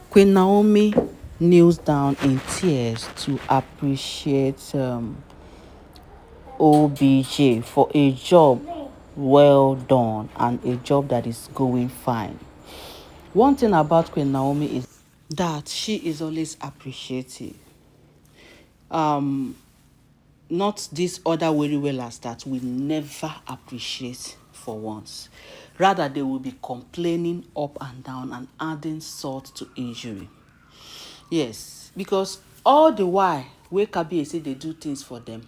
Queen Naomi kneels down in tears to appreciate OBJ for a job well done and a job that is going fine. One thing about Queen Naomi is that she is always appreciative. Not these other very wellers that will never appreciate for once. Rather, they will be complaining up and down and adding salt to injury. Yes, because all the while wey Kabiyesi dey do things for them,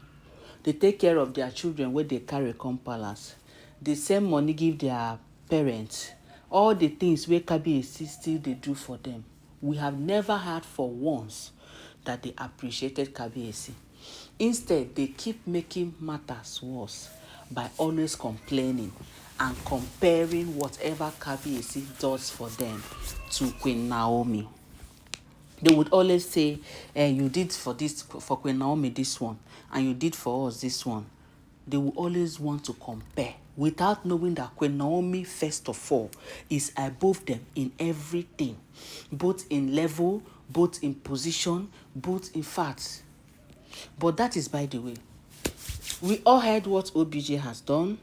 they take care of their children wey dey carry come palace, dey send money give their parents, all the things wey Kabiyesi still dey do for them, we have never heard for once that they appreciated Kabiyesi. Instead, they keep making matters worse by always complaining and comparing whatever Kabiyesi does for them to Queen Naomi. They would always say, you did for Queen Naomi this one, and you did for us this one. They will always want to compare without knowing that Queen Naomi, first of all, is above them in everything, both in level, both in position, both in facts. But that is by the way. We all heard what OBJ has done.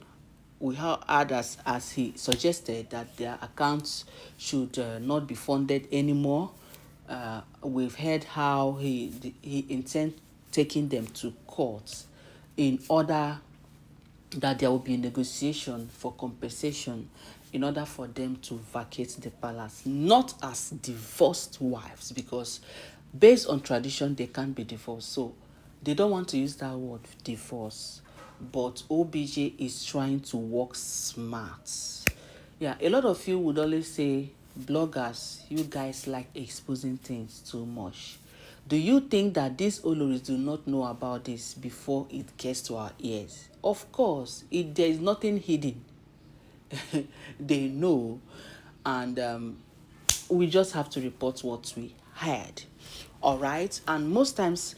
We heard as he suggested that their accounts should not be funded anymore. We've heard how he intends taking them to court in order that there will be a negotiation for compensation in order for them to vacate the palace, not as divorced wives, because based on tradition they can't be divorced, so they don't want to use that word divorce. But OBJ is trying to work smart. Yeah, a lot of you would always say, bloggers, you guys like exposing things too much. Do you think that these Oloris do not know about this before it gets to our ears? Of course, there is nothing hidden. They know, and we just have to report what we heard. All right, and most times,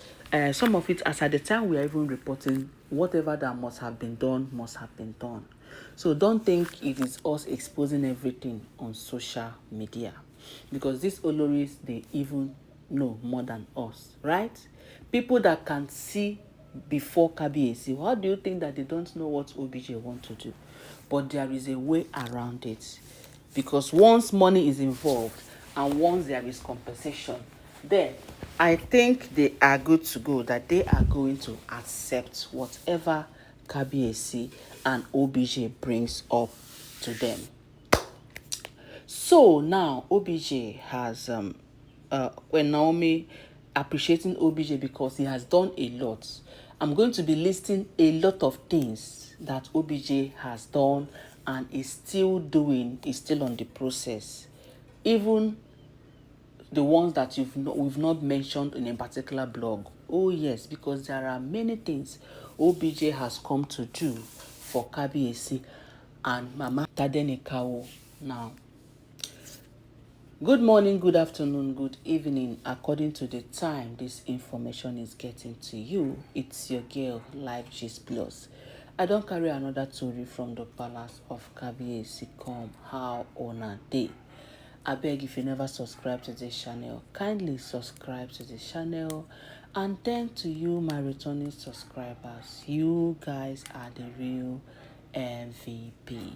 some of it, as at the time we are even reporting, whatever that must have been done must have been done. So don't think it is us exposing everything on social media, because these Oloris, they even know more than us, right? People that can see before Kabiyesi, how do you think that they don't know what OBJ want to do? But there is a way around it, because once money is involved and once there is compensation, then I think they are good to go, that they are going to accept whatever Kabiyesi and OBJ brings up to them. So now OBJ has when Naomi appreciating OBJ because he has done a lot. I'm going to be listing a lot of things that OBJ has done and is still doing, is still on the process. Even the ones that we've not mentioned in a particular blog. Oh yes, because there are many things OBJ has come to do for Kabiyesi and Mama Tadenikawo now. Good morning, good afternoon, good evening, according to the time this information is getting to you. It's your girl, Life Gist Plus. I don't carry another story from the palace of Kabiyesi come how on a day. I beg, if you never subscribe to this channel, kindly subscribe to this channel. And then to you, my returning subscribers, you guys are the real MVP.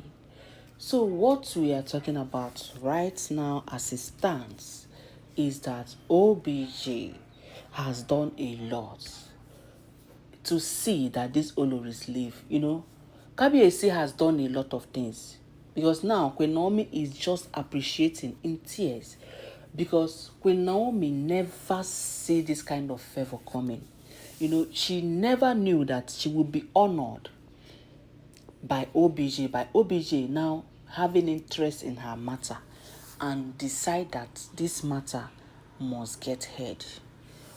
So what we are talking about right now as it stands is that OBJ has done a lot to see that these Oloris live. You know, Kabiyesi has done a lot of things, because now Queen Naomi is just appreciating in tears, because Queen Naomi never see this kind of favor coming. You know, she never knew that she would be honored by OBJ now having interest in her matter and decide that this matter must get heard.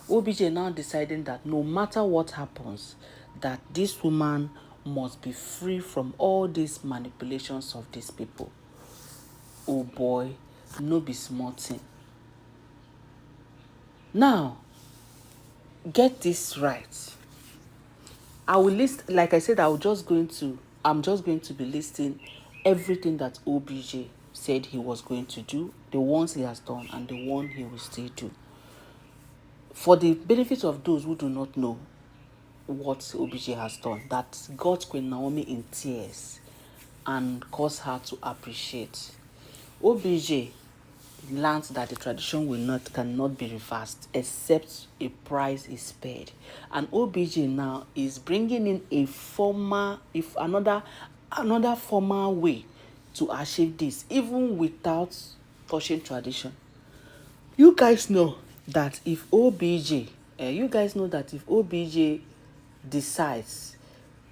OBJ now deciding that no matter what happens, that this woman must be free from all these manipulations of these people. Oh boy, no be small thing. Now, get this right. I will list, like I said, I'm just going to be listing everything that OBJ said he was going to do, the ones he has done, and the one he will still do. For the benefit of those who do not know what OBJ has done, that got Queen Naomi in tears and caused her to appreciate. OBJ learned that the tradition cannot be reversed except a price is paid, and OBJ now is bringing in another formal way to achieve this, even without touching tradition. You guys know that if OBJ decides,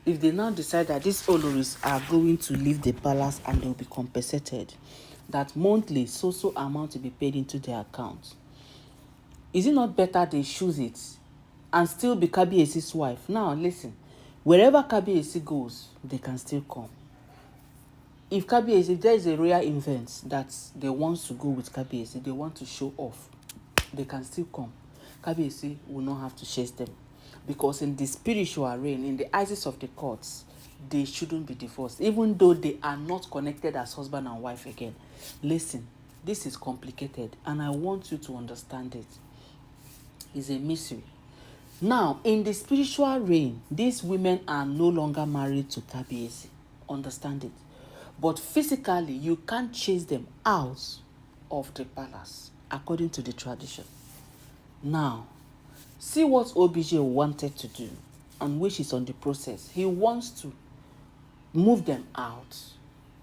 if they now decide that these Oloris are going to leave the palace and they'll be compensated, that monthly so amount to be paid into their account, is it not better they choose it and still be Kabiesi's wife? Now listen, wherever Kabiesi goes, they can still come. If there is a rare event that they want to go with Kabiesi, they want to show off, they can still come. Kabiesi will not have to chase them, because in the spiritual realm, in the eyes of the courts, they shouldn't be divorced, even though they are not connected as husband and wife again. Listen, this is complicated, and I want you to understand it. It's a mystery. Now, in the spiritual realm, these women are no longer married to Kabiesi. Understand it. But physically, you can't chase them out of the palace, according to the tradition. Now, see what OBJ wanted to do, and which is on the process. He wants to move them out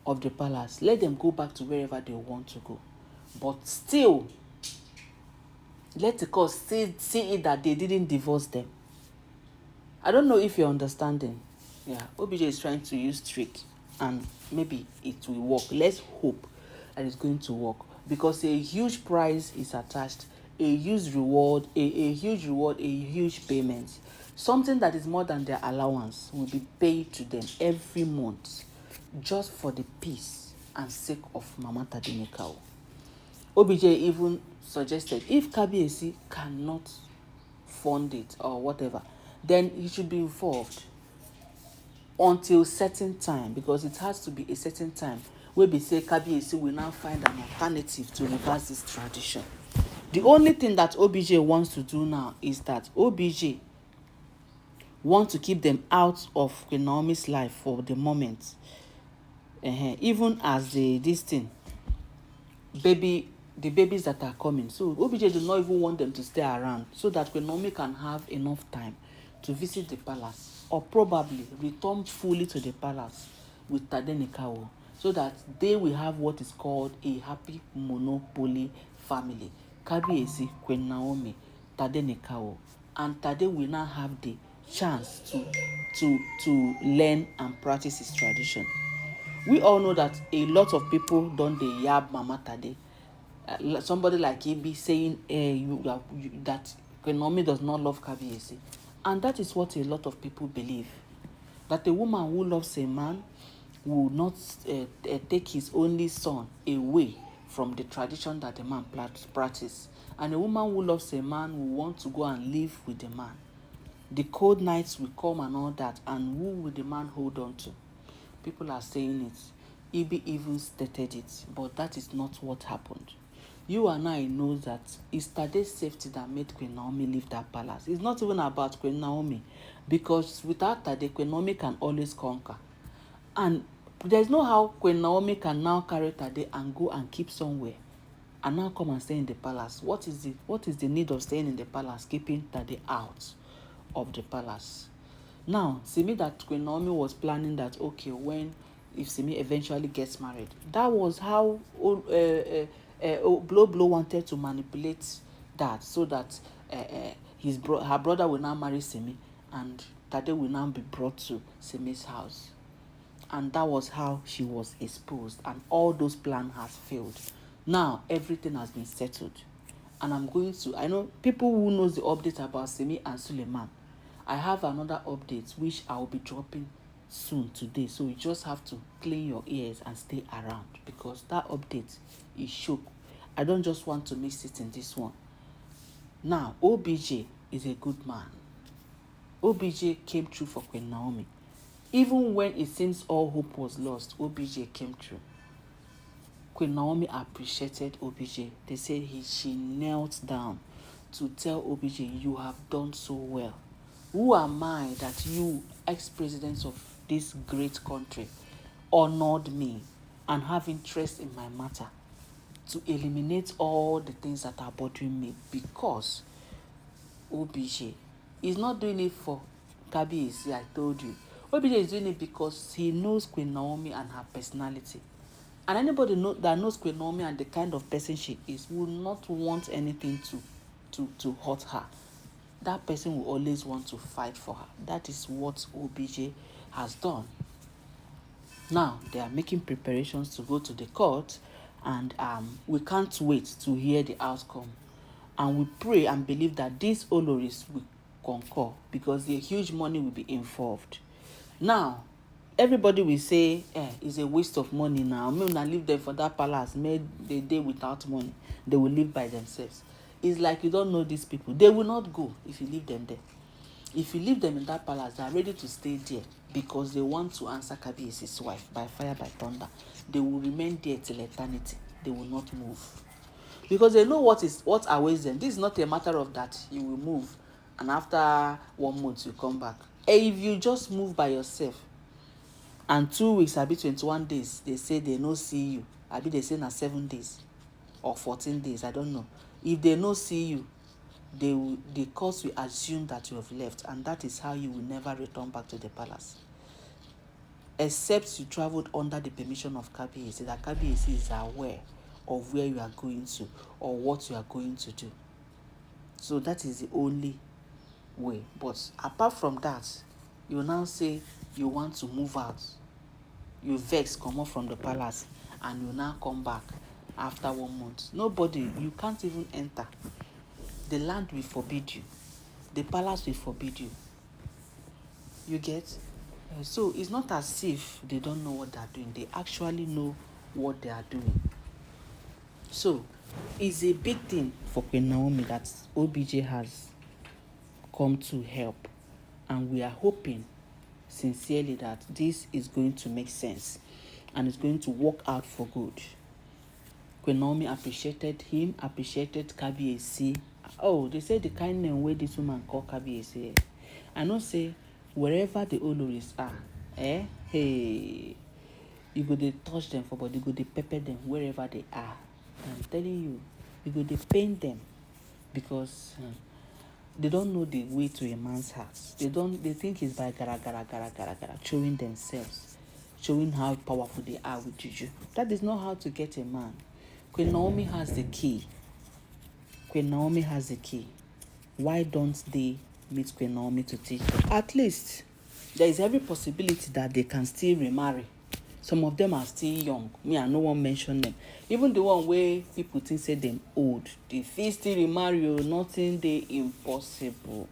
of the palace. Let them go back to wherever they want to go. But still, let the court see it that they didn't divorce them. I don't know if you're understanding. Yeah, OBJ is trying to use trick, and maybe it will work. Let's hope that it's going to work, because a huge prize is attached, a huge reward, a huge payment. Something that is more than their allowance will be paid to them every month, just for the peace and sake of Mama Tadenikawo. OBJ even suggested if Kabiesi cannot fund it or whatever, then he should be involved until certain time, because it has to be a certain time where we say Kabiesi will now find an alternative to reverse this tradition. The only thing that OBJ wants to do now is that OBJ wants to keep them out of Queen Naomi's life for the moment. Even as the babies that are coming. So OBJ does not even want them to stay around, so that Queen Naomi can have enough time to visit the palace, or probably return fully to the palace with Tadenikawo, so that they will have what is called a happy monopoly family. Kabiesi, Queen Naomi, Tadenikawo, and Tade will now have the chance to learn and practice his tradition. We all know that a lot of people don't they yab Mama Tade. Somebody like Ibi saying that Queen Naomi does not love Kabiesi. And that is what a lot of people believe. That a woman who loves a man will not take his only son away from the tradition that the man practices. And a woman who loves a man will want to go and live with the man. The cold nights will come and all that, and who will the man hold on to? People are saying it. Ibi even stated it, but that is not what happened. You and I know that it's Tade's safety that made Queen Naomi leave that palace. It's not even about Queen Naomi, because without Tade, Queen Naomi can always conquer. And there's no how Queen Naomi can now carry Tade and go and keep somewhere and now come and stay in the palace. What is the need of staying in the palace, keeping Tade out of the palace? Now, Simi that Queen Naomi was planning that, okay, if Simi eventually gets married, that was how Blow wanted to manipulate that, so that her brother will now marry Simi, and Tade will now be brought to Simi's house. And that was how she was exposed, and all those plans has failed. Now everything has been settled, and I know people who knows the update about Simi and Suleiman. I have another update which I will be dropping soon today, so you just have to clean your ears and stay around, because that update is shook. I don't just want to miss it in this one. Now, OBJ is a good man. OBJ came through for Queen Naomi. Even when it seems all hope was lost, OBJ came through. Queen Naomi appreciated OBJ. They said she knelt down to tell OBJ, you have done so well. Who am I that you, ex-presidents of this great country, honored me and have interest in my matter to eliminate all the things that are bothering me? Because OBJ is not doing it for Kabiyesi, I told you. OBJ is doing it because he knows Queen Naomi and her personality. And anybody that knows Queen Naomi and the kind of person she is will not want anything to hurt her. That person will always want to fight for her. That is what OBJ has done. Now, they are making preparations to go to the court, and we can't wait to hear the outcome. And we pray and believe that these Oloris will concur, because the huge money will be involved. Now, everybody will say, it's a waste of money now. I'm going to leave them for that palace. Made the day without money. They will live by themselves. It's like you don't know these people. They will not go if you leave them there. If you leave them in that palace, they are ready to stay there because they want to answer Kabiyesi's wife by fire, by thunder. They will remain there till eternity. They will not move. Because they know what awaits them. This is not a matter of that you will move and after 1 month you come back. If you just move by yourself and 2 weeks, abi 21 days, they say they no see you. Abi they say na 7 days or 14 days, I don't know. If they no see you, the court will assume that you have left, and that is how you will never return back to the palace. Except you traveled under the permission of Kabiyesi, that Kabiyesi is aware of where you are going to or what you are going to do. So that is the only way. But apart from that, you now say you want to move out. You vex, come out from the palace, and you now come back after 1 month. Nobody, you can't even enter. The land will forbid you. The palace will forbid you. You get? So it's not as if they don't know what they are doing. They actually know what they are doing. So it's a big thing for Queen Naomi that OBJ has come to help. And we are hoping sincerely that this is going to make sense and it's going to work out for good. Queen Naomi appreciated him, appreciated Kabiyesi. Oh, they say the kind name where this woman called Kabiyesi. I know say wherever the Oloris are, hey, you go dey touch them for body, you go dey pepper them wherever they are. I'm telling you, you go dey paint them because they don't know the way to a man's heart. They think it's by gara, showing themselves, showing how powerful they are with juju. That is not how to get a man. Queen Naomi has the key. Queen Naomi has the key. Why don't they meet Queen Naomi to teach them? At least there is every possibility that they can still remarry. Some of them are still young. Me, I no one mention them. Even the one where people think say them old, they fit still remarry. Nothing they impossible.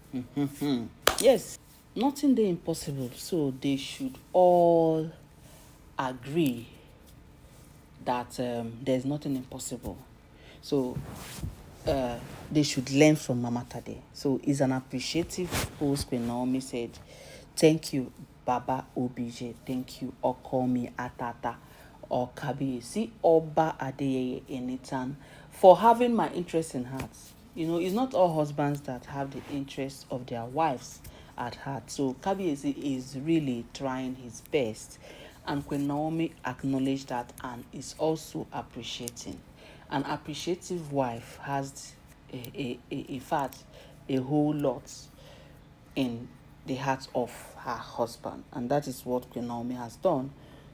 Yes, nothing they impossible. So they should all agree that there's nothing impossible. So they should learn from Mama Tade. So it's an appreciative post. Queen Naomi said, thank you, Baba OBJ. Thank you, Okomi Atata or Kabiyesi Oba Adeyeye Enitan, for having my interest in heart. You know, it's not all husbands that have the interest of their wives at heart. So Kabiyesi is really trying his best. And Queen Naomi acknowledged that and is also appreciating. An appreciative wife has, in fact, a whole lot in the heart of her husband. And that is what Queen Naomi has done.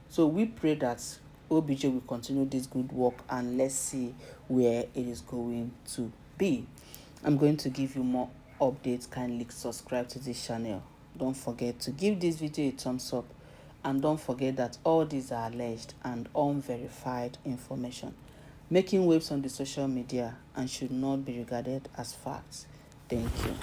So we pray that OBJ will continue this good work, and let's see where it is going to be. I'm going to give you more updates. Kindly subscribe to this channel. Don't forget to give this video a thumbs up. And don't forget that all these are alleged and unverified information, making waves on the social media, and should not be regarded as facts. Thank you.